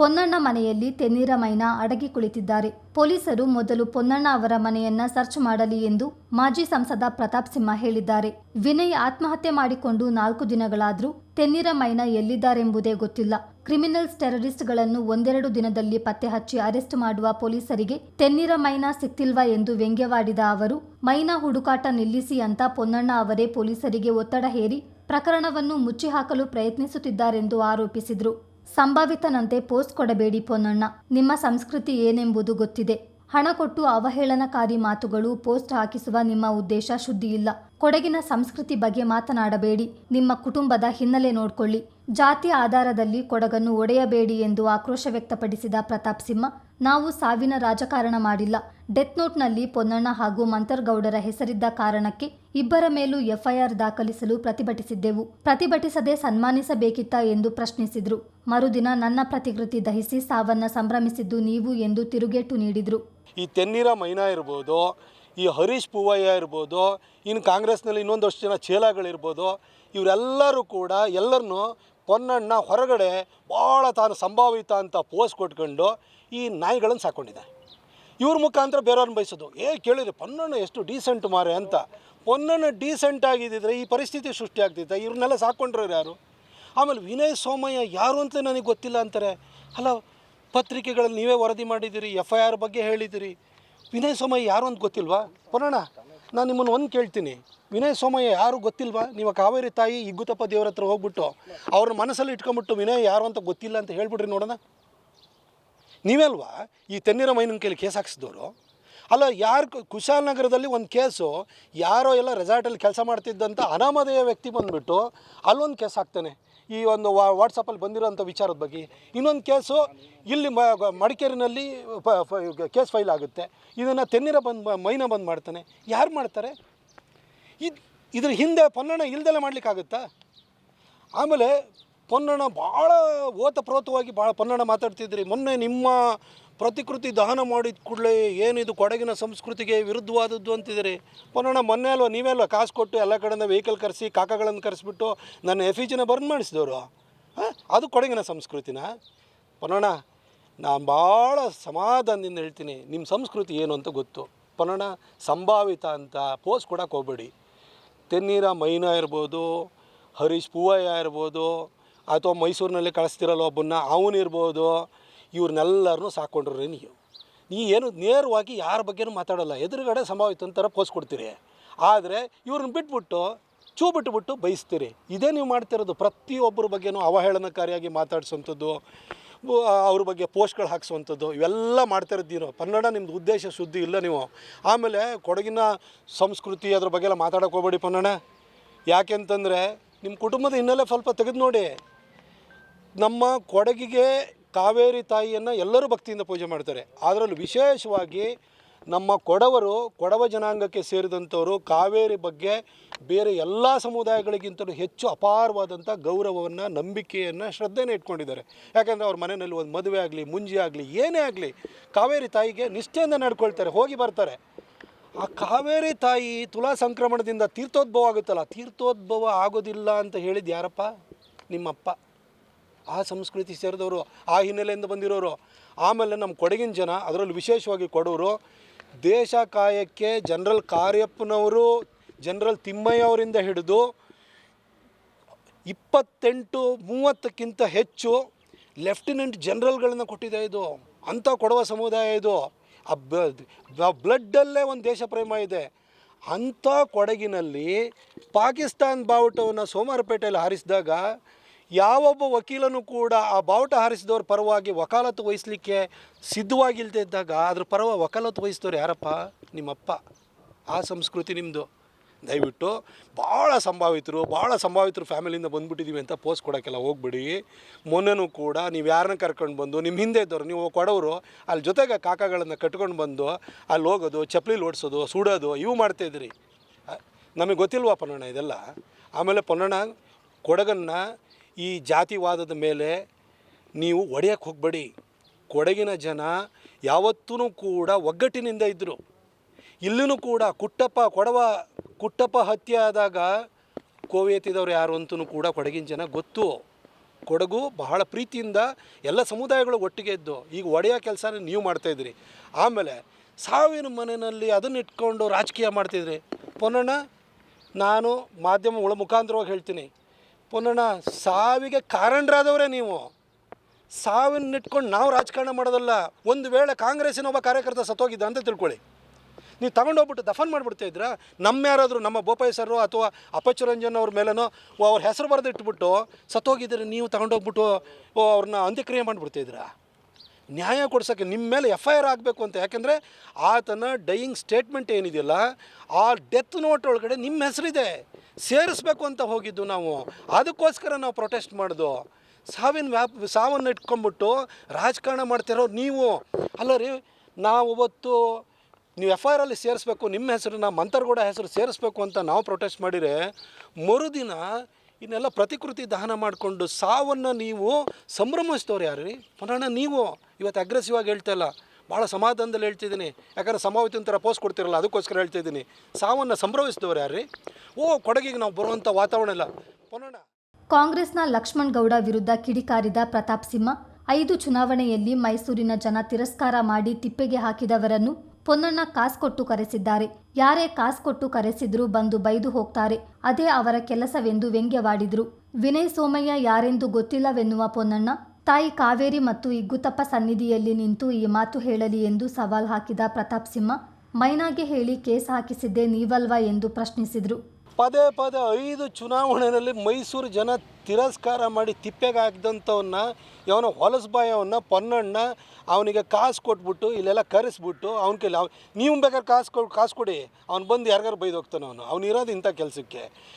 ಪೊನ್ನಣ್ಣ ಮನೆಯಲ್ಲಿ ತೆನ್ನೀರ ಮೈನಾ ಅಡಗಿ ಕುಳಿತಿದ್ದಾರೆ. ಪೊಲೀಸರು ಮೊದಲು ಪೊನ್ನಣ್ಣ ಅವರ ಮನೆಯನ್ನ ಸರ್ಚ್ ಮಾಡಲಿ ಎಂದು ಮಾಜಿ ಸಂಸದ ಪ್ರತಾಪ್ ಸಿಂಹ ಹೇಳಿದ್ದಾರೆ. ವಿನಯ್ ಆತ್ಮಹತ್ಯೆ ಮಾಡಿಕೊಂಡು 4 ದಿನಗಳಾದ್ರೂ ತೆನ್ನೀರ ಮೈನಾ ಎಲ್ಲಿದ್ದಾರೆಂಬುದೇ ಗೊತ್ತಿಲ್ಲ. ಕ್ರಿಮಿನಲ್ಸ್ ಟೆರರಿಸ್ಟ್ಗಳನ್ನು ಒಂದೆರಡು ದಿನದಲ್ಲಿ ಪತ್ತೆ ಹಚ್ಚಿ ಅರೆಸ್ಟ್ ಮಾಡುವ ಪೊಲೀಸರಿಗೆ ತೆನ್ನೀರ ಮೈನಾ ಸಿಕ್ತಿಲ್ವಾ ಎಂದು ವ್ಯಂಗ್ಯವಾಡಿದ ಅವರು, ಮೈನಾ ಹುಡುಕಾಟ ನಿಲ್ಲಿಸಿ ಅಂತ ಪೊನ್ನಣ್ಣ ಅವರೇ ಪೊಲೀಸರಿಗೆ ಒತ್ತಡ ಹೇರಿ ಪ್ರಕರಣವನ್ನು ಮುಚ್ಚಿಹಾಕಲು ಪ್ರಯತ್ನಿಸುತ್ತಿದ್ದಾರೆಂದು ಆರೋಪಿಸಿದರು. ಸಂಭಾವಿತನಂತೆ ಪೋಸ್ಟ್ ಕೊಡಬೇಡಿ ಪೊನ್ನಣ್ಣ, ನಿಮ್ಮ ಸಂಸ್ಕೃತಿ ಏನೆಂಬುದು ಗೊತ್ತಿದೆ. ಹಣ ಕೊಟ್ಟು ಅವಹೇಳನಕಾರಿ ಮಾತುಗಳು ಪೋಸ್ಟ್ ಹಾಕಿಸುವ ನಿಮ್ಮ ಉದ್ದೇಶ ಶುದ್ಧಿ ಇಲ್ಲ. ಕೊಡಗಿನ ಸಂಸ್ಕೃತಿ ಬಗ್ಗೆ ಮಾತನಾಡಬೇಡಿ. ನಿಮ್ಮ ಕುಟುಂಬದ ಹಿನ್ನೆಲೆ ನೋಡ್ಕೊಳ್ಳಿ. ಜಾತಿ ಆಧಾರದಲ್ಲಿ ಕೊಡಗನ್ನು ಒಡೆಯಬೇಡಿ ಎಂದು ಆಕ್ರೋಶ ವ್ಯಕ್ತಪಡಿಸಿದ ಪ್ರತಾಪ್ ಸಿಂಹ, ನಾವು ಸಾವಿನ ರಾಜಕಾರಣ ಮಾಡಿಲ್ಲ. ಡೆತ್ ನೋಟ್ನಲ್ಲಿ ಪೊನ್ನಣ್ಣ ಹಾಗೂ ಮಂತರ್ಗೌಡರ ಹೆಸರಿದ್ದ ಕಾರಣಕ್ಕೆ ಇಬ್ಬರ ಮೇಲೂ ಎಫ್ಐಆರ್ ದಾಖಲಿಸಲು ಪ್ರತಿಭಟಿಸಿದ್ದೆವು. ಪ್ರತಿಭಟಿಸದೆ ಸನ್ಮಾನಿಸಬೇಕಿತ್ತ ಎಂದು ಪ್ರಶ್ನಿಸಿದ್ರು. ಮರುದಿನ ನನ್ನ ಪ್ರತಿಕೃತಿ ದಹಿಸಿ ಸಾವನ್ನ ಸಂಭ್ರಮಿಸಿದ್ದು ನೀವು ಎಂದು ತಿರುಗೇಟು ನೀಡಿದ್ರು. ಈ ತೆನ್ನೀರ ಮೈನಾ ಇರ್ಬೋದು, ಈ ಹರೀಶ್ ಪೂವಯ್ಯ ಇರ್ಬೋದು, ಇನ್ನು ಕಾಂಗ್ರೆಸ್ನಲ್ಲಿ ಇನ್ನೊಂದಷ್ಟು ಜನ ಚೇಲಾಗಳಿರ್ಬೋದು, ಇವರೆಲ್ಲರೂ ಕೂಡ ಎಲ್ಲರನ್ನೂ ಪೊನ್ನಣ್ಣ ಹೊರಗಡೆ ಭಾಳ ತಾನು ಸಂಭಾವಿತ ಅಂತ ಪೋಸ್ಟ್ ಕೊಟ್ಕೊಂಡು ಈ ನಾಯಿಗಳನ್ನು ಸಾಕೊಂಡಿದ್ದಾರೆ. ಇವ್ರ ಮುಖಾಂತರ ಬೇರೆಯವ್ರನ್ನ ಬಯಸೋದು, ಕೇಳಿರಿ ಪೊನ್ನಣ್ಣ ಎಷ್ಟು ಡೀಸೆಂಟ್ ಮಾರೆ ಅಂತ. ಪೊನ್ನಣ್ಣ ಡೀಸೆಂಟ್ ಆಗಿದ್ದಿದ್ರೆ ಈ ಪರಿಸ್ಥಿತಿ ಸೃಷ್ಟಿ ಆಗ್ತಿತ್ತು. ಇವ್ರನ್ನೆಲ್ಲ ಸಾಕ್ಕೊಂಡ್ರು ಯಾರು? ಆಮೇಲೆ ವಿನಯ್ ಸೋಮಯ್ಯ ಯಾರು ಅಂತಲೇ ನನಗೆ ಗೊತ್ತಿಲ್ಲ ಅಂತಾರೆ. ಅಲ್ಲ, ಪತ್ರಿಕೆಗಳಲ್ಲಿ ನೀವೇ ವರದಿ ಮಾಡಿದ್ದೀರಿ, FIR ಬಗ್ಗೆ ಹೇಳಿದ್ದೀರಿ. ವಿನಯ್ ಸೋಮಯ್ಯ ಯಾರು ಅಂತ ಗೊತ್ತಿಲ್ವಾ? ಪೊನ್ನಣ್ಣ, ನಾನು ನಿಮ್ಮನ್ನು ಒಂದು ಕೇಳ್ತೀನಿ, ವಿನಯ್ ಸೋಮಯ್ಯ ಯಾರು ಗೊತ್ತಿಲ್ವಾ? ನೀವು ಕಾವೇರಿ ತಾಯಿ ಇಗ್ಗುತಪ್ಪ ದೇವ್ರ ಹತ್ರ ಹೋಗ್ಬಿಟ್ಟು ಅವ್ರ ಮನಸ್ಸಲ್ಲಿ ಇಟ್ಕೊಂಬಿಟ್ಟು ವಿನಯ್ ಯಾರು ಅಂತ ಗೊತ್ತಿಲ್ಲ ಅಂತ ಹೇಳ್ಬಿಡ್ರಿ ನೋಡೋಣ. ನೀವೇ ಅಲ್ವಾ ಈ ತೆನ್ನೀರ ಮೈನನ ಕೈಲಿ ಕೇಸ್ ಹಾಕ್ಸಿದವರು? ಅಲ್ಲ, ಯಾರು ಕುಶಾಲನಗರದಲ್ಲಿ ಒಂದು ಕೇಸು, ಯಾರೋ ಎಲ್ಲ ರೆಸಾರ್ಟಲ್ಲಿ ಕೆಲಸ ಮಾಡ್ತಿದ್ದಂಥ ಅನಾಮಧೇಯ ವ್ಯಕ್ತಿ ಬಂದುಬಿಟ್ಟು ಅಲ್ಲೊಂದು ಕೇಸ್ ಹಾಕ್ತಾನೆ, ಈ ಒಂದು ವಾಟ್ಸಪ್ಪಲ್ಲಿ ಬಂದಿರೋಂಥ ವಿಚಾರದ ಬಗ್ಗೆ. ಇನ್ನೊಂದು ಕೇಸು ಇಲ್ಲಿ ಮಡಿಕೇರಿನಲ್ಲಿ ಕೇಸ್ ಫೈಲ್ ಆಗುತ್ತೆ. ಇದನ್ನು ತೆನ್ನೀರ ಮೈನಾ ಬಂದು ಮಾಡ್ತಾನೆ. ಯಾರು ಮಾಡ್ತಾರೆ? ಇದ್ರ ಹಿಂದೆ ಪೊನ್ನಣ್ಣ ಇಲ್ದೆಲ್ಲ ಮಾಡಲಿಕ್ಕಾಗುತ್ತಾ? ಆಮೇಲೆ ಪೊನ್ನಣ್ಣ ಭಾಳ ಓತಪ್ರೋತವಾಗಿ ಭಾಳ ಪೊನ್ನಣ್ಣ ಮಾತಾಡ್ತಿದ್ರಿ. ಮೊನ್ನೆ ನಿಮ್ಮ ಪ್ರತಿಕೃತಿ ದಹನ ಮಾಡಿದ ಕೂಡಲೇ ಏನಿದು ಕೊಡಗಿನ ಸಂಸ್ಕೃತಿಗೆ ವಿರುದ್ಧವಾದದ್ದು ಅಂತಿದ್ದೀರಿ. ಪೊನ್ನಣ್ಣ ಮೊನ್ನೆ ಅಲ್ವ, ನೀವೇ ಅಲ್ವ ಕಾಸು ಕೊಟ್ಟು ಎಲ್ಲ ಕಡೆಯಿಂದ ವೆಹಿಕಲ್ ಕರೆಸಿ ಕಾಕಗಳನ್ನು ಕರೆಸಿಬಿಟ್ಟು ನನ್ನ ಎಫಿಜಿನ ಬರ್ನ್ ಮಾಡಿಸಿದವರು. ಅದು ಕೊಡಗಿನ ಸಂಸ್ಕೃತಿನ? ಪೊನ್ನಣ್ಣ, ನಾನು ಭಾಳ ಸಮಾಧಾನದಿಂದ ಹೇಳ್ತೀನಿ, ನಿಮ್ಮ ಸಂಸ್ಕೃತಿ ಏನು ಅಂತ ಗೊತ್ತು. ಪೊನ್ನಣ್ಣ, ಸಂಭಾವಿತ ಅಂತ ಪೋಸ್ಟ್ ಕೊಡೋಕೆ ಹೋಗಬೇಡಿ. ತೆನ್ನೀರ ಮೈನಾ ಇರ್ಬೋದು, ಹರೀಶ್ ಪೂವಯ್ಯ ಇರ್ಬೋದು, ಅಥವಾ ಮೈಸೂರಿನಲ್ಲಿ ಕಳಿಸ್ತಿರಲ್ಲ ಒಬ್ಬನ್ನ ಅವನಿರ್ಬೋದು, ಇವ್ರನ್ನೆಲ್ಲರನ್ನೂ ಸಾಕ್ಕೊಂಡ್ರಿ. ನೀ ಏನು ನೇರವಾಗಿ ಯಾರ ಬಗ್ಗೆನೂ ಮಾತಾಡೋಲ್ಲ, ಎದುರುಗಡೆ ಸಂಭಾವಿತ ಅಂತಾರೆ ಪೋಸ್ಟ್ ಕೊಡ್ತೀರಿ. ಆದರೆ ಇವ್ರನ್ನ ಬಿಟ್ಬಿಟ್ಟು ಬಿಟ್ಟುಬಿಟ್ಟು ಬಯಸ್ತೀರಿ. ಇದೇ ನೀವು ಮಾಡ್ತಿರೋದು. ಪ್ರತಿಯೊಬ್ಬರ ಬಗ್ಗೆನೂ ಅವಹೇಳನಕಾರಿಯಾಗಿ ಮಾತಾಡಿಸೋಂಥದ್ದು, ಅವ್ರ ಬಗ್ಗೆ ಪೋಸ್ಟ್ಗಳು ಹಾಕ್ಸುವಂಥದ್ದು, ಇವೆಲ್ಲ ಮಾಡ್ತಾಯಿದ್ದೀರೋ. ಕನ್ನಡ ನಿಮ್ಮದು ಉದ್ದೇಶ ಶುದ್ಧಿ ಇಲ್ಲ ನೀವು. ಆಮೇಲೆ ಕೊಡಗಿನ ಸಂಸ್ಕೃತಿ ಅದ್ರ ಬಗ್ಗೆ ಎಲ್ಲ ಮಾತಾಡೋಕೆ ಹೋಗ್ಬೇಡಿ ಪೊನ್ನಣ್ಣ. ಯಾಕೆಂತಂದರೆ ನಿಮ್ಮ ಕುಟುಂಬದ ಹಿನ್ನೆಲೆ ಸ್ವಲ್ಪ ತೆಗೆದು ನೋಡಿ. ನಮ್ಮ ಕೊಡಗಿಗೆ ಕಾವೇರಿ ತಾಯಿಯನ್ನು ಎಲ್ಲರೂ ಭಕ್ತಿಯಿಂದ ಪೂಜೆ ಮಾಡ್ತಾರೆ. ಅದರಲ್ಲೂ ವಿಶೇಷವಾಗಿ ನಮ್ಮ ಕೊಡವ ಜನಾಂಗಕ್ಕೆ ಸೇರಿದಂಥವರು ಕಾವೇರಿ ಬಗ್ಗೆ ಬೇರೆ ಎಲ್ಲ ಸಮುದಾಯಗಳಿಗಿಂತಲೂ ಹೆಚ್ಚು ಅಪಾರವಾದಂಥ ಗೌರವವನ್ನು, ನಂಬಿಕೆಯನ್ನು, ಶ್ರದ್ಧೆಯನ್ನು ಇಟ್ಕೊಂಡಿದ್ದಾರೆ. ಯಾಕೆಂದರೆ ಅವ್ರ ಮನೆಯಲ್ಲಿ ಒಂದು ಮದುವೆ ಆಗಲಿ, ಮುಂಜಿ ಆಗಲಿ, ಏನೇ ಆಗಲಿ ಕಾವೇರಿ ತಾಯಿಗೆ ನಿಷ್ಠೆಯಿಂದ ನಡ್ಕೊಳ್ತಾರೆ, ಹೋಗಿ ಬರ್ತಾರೆ. ಆ ಕಾವೇರಿ ತಾಯಿ ತುಲಾ ಸಂಕ್ರಮಣದಿಂದ ತೀರ್ಥೋದ್ಭವ ಆಗುತ್ತಲ್ಲ, ತೀರ್ಥೋದ್ಭವ ಆಗೋದಿಲ್ಲ ಅಂತ ಹೇಳಿದ್ದು ಯಾರಪ್ಪ? ನಿಮ್ಮಪ್ಪ. ಆ ಸಂಸ್ಕೃತಿ ಸೇರಿದವರು, ಆ ಹಿನ್ನೆಲೆಯಿಂದ ಬಂದಿರೋರು. ಆಮೇಲೆ ನಮ್ಮ ಕೊಡಗಿನ ಜನ, ಅದರಲ್ಲೂ ವಿಶೇಷವಾಗಿ ಕೊಡವರು, ದೇಶ ಕಾಯಕ್ಕೆ ಜನರಲ್ ಕಾರ್ಯಪ್ಪನವರು, ಜನರಲ್ ತಿಮ್ಮಯ್ಯ ಅವರಿಂದ ಹಿಡಿದು 28-30ಕ್ಕಿಂತ ಹೆಚ್ಚು ಲೆಫ್ಟಿನೆಂಟ್ ಜನರಲ್ಗಳನ್ನು ಕೊಟ್ಟಿದೆ. ಇದು ಅಂಥ ಕೊಡವ ಸಮುದಾಯ. ಇದು ಬ್ಲಡ್ಡಲ್ಲೇ ಒಂದು ದೇಶ ಪ್ರೇಮ ಇದೆ. ಅಂಥ ಕೊಡಗಿನಲ್ಲಿ ಪಾಕಿಸ್ತಾನ ಬಾವುಟವನ್ನು ಸೋಮವಾರಪೇಟೆಯಲ್ಲಿ ಹಾರಿಸಿದಾಗ ಯಾವೊಬ್ಬ ವಕೀಲನೂ ಕೂಡ ಆ ಬಾವುಟ ಹಾರಿಸಿದವ್ರ ಪರವಾಗಿ ವಕಾಲತ್ತು ವಹಿಸಲಿಕ್ಕೆ ಸಿದ್ಧವಾಗಿಲ್ಲದೆ ಇದ್ದಾಗ ಅದ್ರ ಪರವಾಗಿ ವಕಾಲತ್ತು ವಹಿಸಿದವ್ರು ಯಾರಪ್ಪ? ನಿಮ್ಮಪ್ಪ. ಆ ಸಂಸ್ಕೃತಿ ನಿಮ್ಮದು. ದಯವಿಟ್ಟು ಭಾಳ ಸಂಭಾವಿತರು ಫ್ಯಾಮಿಲಿಯಿಂದ ಬಂದುಬಿಟ್ಟಿದ್ದೀವಿ ಅಂತ ಪೋಸ್ಟ್ ಕೊಡೋಕ್ಕೆಲ್ಲ ಹೋಗ್ಬಿಡಿ. ಮೊನ್ನೆನೂ ಕೂಡ ನೀವು ಯಾರನ್ನ ಕರ್ಕೊಂಡು ಬಂದು ನಿಮ್ಮ ಹಿಂದೆ ಇದ್ದವರು, ನೀವು ಕೊಡವರು ಅಲ್ಲಿ ಜೊತೆಗೆ ಕಾಕಗಳನ್ನು ಕಟ್ಕೊಂಡು ಬಂದು ಅಲ್ಲಿ ಹೋಗೋದು, ಚಪ್ಪಲಿಲಿ ಓಡಿಸೋದು, ಸುಡೋದು, ಇವು ಮಾಡ್ತಾಯಿದ್ರಿ. ನಮಗೆ ಗೊತ್ತಿಲ್ವಾ ಪೊನ್ನಣ್ಣ ಇದೆಲ್ಲ? ಆಮೇಲೆ ಪೊನ್ನಣ್ಣ, ಕೊಡಗನ್ನು ಈ ಜಾತಿವಾದದ ಮೇಲೆ ನೀವು ಒಡೆಯಕ್ಕೆ ಹೋಗಬೇಡಿ. ಕೊಡಗಿನ ಜನ ಯಾವತ್ತೂ ಕೂಡ ಒಗ್ಗಟ್ಟಿನಿಂದ ಇದ್ದರು. ಇಲ್ಲಿನೂ ಕೂಡ ಕುಟ್ಟಪ್ಪ ಹತ್ಯೆ ಆದಾಗ ಕೋವಿ ಎತ್ತಿದವ್ರು ಯಾರು ಅಂತಲೂ ಕೂಡ ಕೊಡಗಿನ ಜನ ಗೊತ್ತು. ಕೊಡಗು ಬಹಳ ಪ್ರೀತಿಯಿಂದ ಎಲ್ಲ ಸಮುದಾಯಗಳು ಒಟ್ಟಿಗೆ ಇದ್ದು ಈಗ ಒಡೆಯೋ ಕೆಲಸನ ನೀವು ಮಾಡ್ತಾಯಿದ್ರಿ. ಆಮೇಲೆ ಸಾವಿನ ಮನೆಯಲ್ಲಿ ಅದನ್ನ ಇಟ್ಕೊಂಡು ರಾಜಕೀಯ ಮಾಡ್ತಿದ್ರಿ. ಪೊನ್ನಣ್ಣ, ನಾನು ಮಾಧ್ಯಮಗಳ ಮುಖಾಂತರವಾಗಿ ಹೇಳ್ತೀನಿ, ಪೊನ್ನಣ್ಣ ಸಾವಿಗೆ ಕಾರಣರಾದವರೇ ನೀವು. ಸಾವಿನ ಇಟ್ಕೊಂಡು ನಾವು ರಾಜಕಾರಣ ಮಾಡೋದಲ್ಲ. ಒಂದು ವೇಳೆ ಕಾಂಗ್ರೆಸ್ಸಿನ ಒಬ್ಬ ಕಾರ್ಯಕರ್ತ ಸತ್ತೋಗಿದ್ದ ಅಂತ ತಿಳ್ಕೊಳ್ಳಿ, ನೀವು ತಗೊಂಡೋಗ್ಬಿಟ್ಟು ದಫನ್ ಮಾಡಿಬಿಡ್ತಾ ಇದ್ರಾ? ನಮ್ಮ ಯಾರಾದರೂ ನಮ್ಮ ಬೋಪಯ್ಯ ಸರ್ ಅಥವಾ ಅಪ್ಪಚ್ಚು ರಂಜನ್ ಅವ್ರ ಮೇಲೇನೋ ಅವ್ರ ಹೆಸರು ಬರೆದು ಇಟ್ಬಿಟ್ಟು ಸತ್ತೋಗಿದ್ರೆ ನೀವು ತಗೊಂಡೋಗ್ಬಿಟ್ಟು ಅವ್ರನ್ನ ಅಂತ್ಯಕ್ರಿಯೆ ಮಾಡಿಬಿಡ್ತಾಯಿದ್ರಾ? ನ್ಯಾಯ ಕೊಡ್ಸೋಕ್ಕೆ ನಿಮ್ಮ ಮೇಲೆ FIR ಆಗಬೇಕು ಅಂತ. ಯಾಕೆಂದರೆ ಆತನ ಡೈಯಿಂಗ್ ಸ್ಟೇಟ್ಮೆಂಟ್ ಏನಿದೆಯಲ್ಲ, ಆ ಡೆತ್ ನೋಟ್ ಒಳಗಡೆ ನಿಮ್ಮ ಹೆಸರಿದೆ, ಸೇರಿಸ್ಬೇಕು ಅಂತ ಹೋಗಿದ್ದು ನಾವು. ಅದಕ್ಕೋಸ್ಕರ ನಾವು ಪ್ರೊಟೆಸ್ಟ್ ಮಾಡೋದು. ಸಾವನ್ನು ಇಟ್ಕೊಂಡ್ಬಿಟ್ಟು ರಾಜಕಾರಣ ಮಾಡ್ತಿರೋ ನೀವು ಅಲ್ಲ ರೀ. ನಾವೊವತ್ತು ನೀವು FIR ಸೇರಿಸ್ಬೇಕು, ನಿಮ್ಮ ಹೆಸರನ್ನ ಮಂತರ್ಗೌಡ ಹೆಸರು ಸೇರಿಸ್ಬೇಕು ಅಂತ ನಾವು ಪ್ರೊಟೆಸ್ಟ್ ಮಾಡಿದರೆ, ಮರುದಿನ ಇನ್ನೆಲ್ಲ ಪ್ರತಿಕೃತಿ ದಹನ ಮಾಡಿಕೊಂಡು ಸಾವನ್ನು ನೀವು ಸಂಭ್ರಮಿಸ್ತವ್ರು ಯಾರು ರೀ? ಪುನಃ ನೀವು ಇವತ್ತು ಅಗ್ರೆಸಿವ್ ಆಗಿ ಹೇಳ್ತಾ ಇಲ್ಲ, ಭಾಳ ಸಮಾಧಾನದಲ್ಲಿ ಹೇಳ್ತಿದ್ದೀನಿ. ಯಾಕಂದರೆ ಸಮಾವೇತಿನ ಥರ ಪೋಸ್ಟ್ ಕೊಡ್ತಿರಲ್ಲ, ಅದಕ್ಕೋಸ್ಕರ ಹೇಳ್ತಿದ್ದೀನಿ. ಸಾವನ್ನು ಸಂಭ್ರಮಿಸಿದವ್ರು ಯಾರು ರೀ? ಕೊಡಗಿಗೆ ನಾವು ಬರುವಂಥ ವಾತಾವರಣ ಇಲ್ಲ. ಪುನಃ ಕಾಂಗ್ರೆಸ್ನ ಲಕ್ಷ್ಮಣ್ ಗೌಡ ವಿರುದ್ಧ ಕಿಡಿಕಾರಿದ ಪ್ರತಾಪ್ ಸಿಂಹ, 5 ಚುನಾವಣೆಯಲ್ಲಿ ಮೈಸೂರಿನ ಜನ ತಿರಸ್ಕಾರ ಮಾಡಿ ತಿಪ್ಪೆಗೆ ಹಾಕಿದವರನ್ನು ಪೊನ್ನಣ್ಣ ಕಾಸು ಕೊಟ್ಟು ಕರೆಸಿದ್ದಾರೆ. ಯಾರೇ ಕಾಸು ಕೊಟ್ಟು ಕರೆಸಿದ್ರೂ ಬಂದು ಬೈದು ಹೋಗ್ತಾರೆ, ಅದೇ ಅವರ ಕೆಲಸವೆಂದು ವ್ಯಂಗ್ಯವಾಡಿದ್ರು. ವಿನಯ್ ಸೋಮಯ್ಯ ಯಾರೆಂದು ಗೊತ್ತಿಲ್ಲವೆನ್ನುವ ಪೊನ್ನಣ್ಣ, ತಾಯಿ ಕಾವೇರಿ ಮತ್ತು ಇಗ್ಗುತ್ತಪ್ಪ ಸನ್ನಿಧಿಯಲ್ಲಿ ನಿಂತು ಈ ಮಾತು ಹೇಳಲಿ ಎಂದು ಸವಾಲ್ ಹಾಕಿದ ಪ್ರತಾಪ್ ಸಿಂಹ, ಮೈನಾಗೆ ಹೇಳಿ ಕೇಸ್ ಹಾಕಿಸಿದ್ದೇ ನೀವಲ್ವಾ ಎಂದು ಪ್ರಶ್ನಿಸಿದರು. ಪದೇ 5 ಚುನಾವಣೆಯಲ್ಲಿ ಮೈಸೂರು ಜನ ತಿರಸ್ಕಾರ ಮಾಡಿ ತಿಪ್ಪೆಗೆ ಹಾಕಿದಂಥವನ್ನ, ಇವನ ಹೊಲಸಬಾಯವನ್ನ ಪೊನ್ನಣ್ಣ ಅವನಿಗೆ ಕಾಸು ಕೊಟ್ಬಿಟ್ಟು ಇಲ್ಲೆಲ್ಲ ಕರೆಸ್ಬಿಟ್ಟು ಅವನ ಕೈಲಿ ನೀವು ಬೇಕಾದ್ರೆ ಕಾಸು ಕೊಡಿ, ಅವ್ನು ಬಂದು ಯಾರಿಗಾರು ಬೈದು ಹೋಗ್ತಾನೆ. ಅವನು ಇರೋದು ಇಂಥ ಕೆಲಸಕ್ಕೆ.